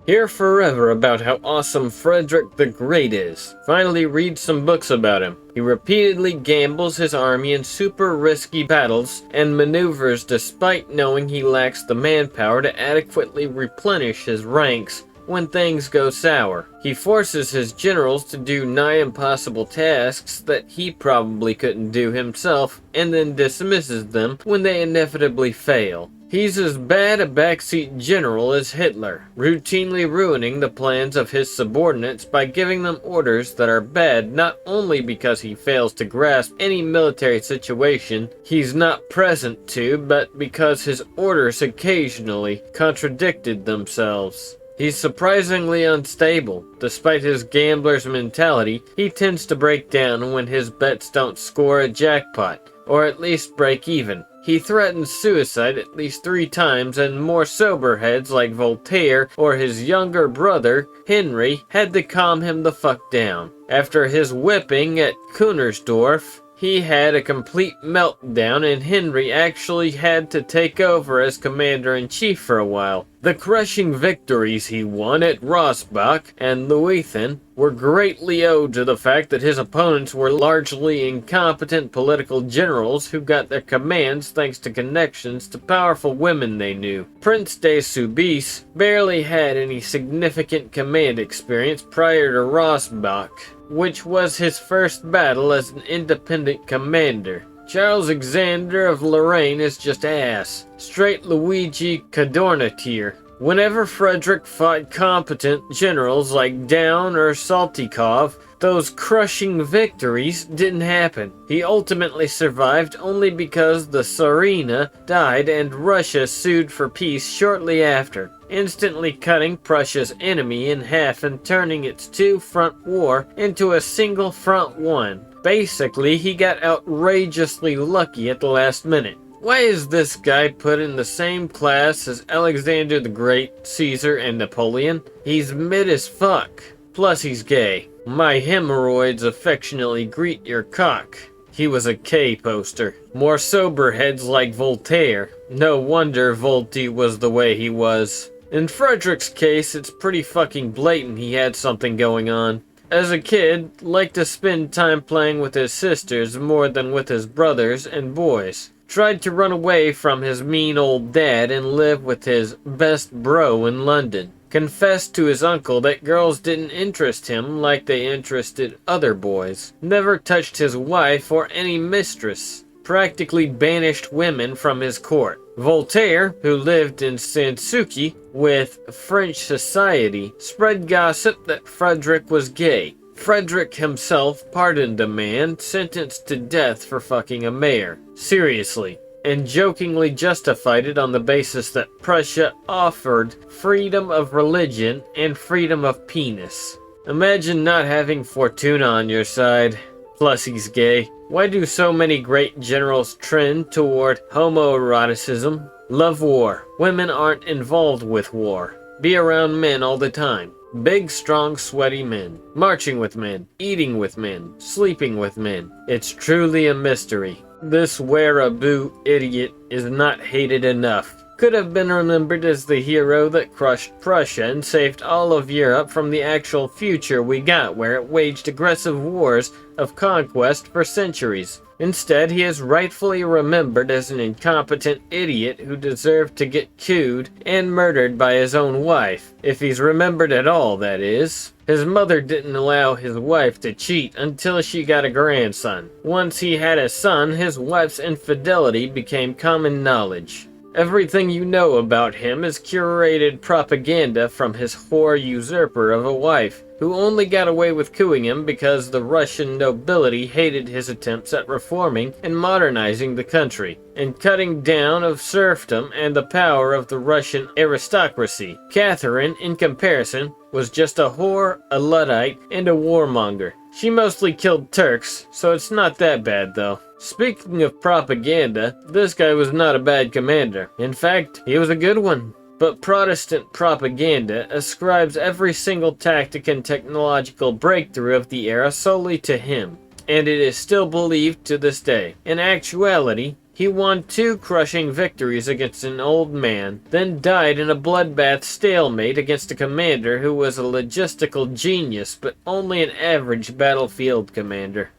Hear forever about how awesome Frederick the Great is. Finally read some books about him. He repeatedly gambles his army in super risky battles and maneuvers despite knowing he lacks the manpower to adequately replenish his ranks when things go sour. He forces his generals to do nigh impossible tasks that he probably couldn't do himself and then dismisses them when they inevitably fail. He's as bad a backseat general as Hitler, routinely ruining the plans of his subordinates by giving them orders that are bad not only because he fails to grasp any military situation he's not present to, but because his orders occasionally contradicted themselves. He's surprisingly unstable. Despite his gambler's mentality, he tends to break down when his bets don't score a jackpot, or at least break even. He threatens suicide at least 3 times, and more sober heads like Voltaire or his younger brother, Henry, had to calm him the fuck down. After his whipping at Kunersdorf, he had a complete meltdown and Henry actually had to take over as commander-in-chief for a while. The crushing victories he won at Rossbach and Leuthen were greatly owed to the fact that his opponents were largely incompetent political generals who got their commands thanks to connections to powerful women they knew. Prince de Soubise barely had any significant command experience prior to Rossbach, which was his first battle as an independent commander. Charles Alexander of Lorraine is just ass. Straight Luigi Cadornatier. Whenever Frederick fought competent generals like Daun or Saltykov, those crushing victories didn't happen. He ultimately survived only because the Tsarina died and Russia sued for peace shortly after, instantly cutting Prussia's enemy in half and turning its 2-front war into a single front one. Basically, he got outrageously lucky at the last minute. Why is this guy put in the same class as Alexander the Great, Caesar, and Napoleon? He's mid as fuck. Plus he's gay. My hemorrhoids affectionately greet your cock. He was a K poster. More sober heads like Voltaire. No wonder Volty was the way he was. In Frederick's case, it's pretty fucking blatant he had something going on. As a kid, liked to spend time playing with his sisters more than with his brothers and boys. Tried to run away from his mean old dad and live with his best bro in London. Confessed to his uncle that girls didn't interest him like they interested other boys. Never touched his wife or any mistress. Practically banished women from his court. Voltaire, who lived in Sanssouci with French society, spread gossip that Frederick was gay. Frederick himself pardoned a man sentenced to death for fucking a mayor. Seriously. And jokingly justified it on the basis that Prussia offered freedom of religion and freedom of penis. Imagine not having Fortuna on your side. Plus he's gay. Why do so many great generals trend toward homoeroticism? Love war. Women aren't involved with war. Be around men all the time. Big, strong, sweaty men. Marching with men. Eating with men. Sleeping with men. It's truly a mystery. This wereaboo idiot is not hated enough. Could have been remembered as the hero that crushed Prussia and saved all of Europe from the actual future we got where it waged aggressive wars of conquest for centuries. Instead, he is rightfully remembered as an incompetent idiot who deserved to get cooed and murdered by his own wife. If he's remembered at all, that is. His mother didn't allow his wife to cheat until she got a grandson. Once he had a son, his wife's infidelity became common knowledge. Everything you know about him is curated propaganda from his whore usurper of a wife, who only got away with cooing him because the Russian nobility hated his attempts at reforming and modernizing the country, and cutting down of serfdom and the power of the Russian aristocracy. Catherine, in comparison, was just a whore, a Luddite, and a warmonger. She mostly killed Turks, so it's not that bad though. Speaking of propaganda, this guy was not a bad commander. In fact, he was a good one. But Protestant propaganda ascribes every single tactic and technological breakthrough of the era solely to him, and it is still believed to this day. In actuality, He won 2 crushing victories against an old man, then died in a bloodbath stalemate against a commander who was a logistical genius but only an average battlefield commander.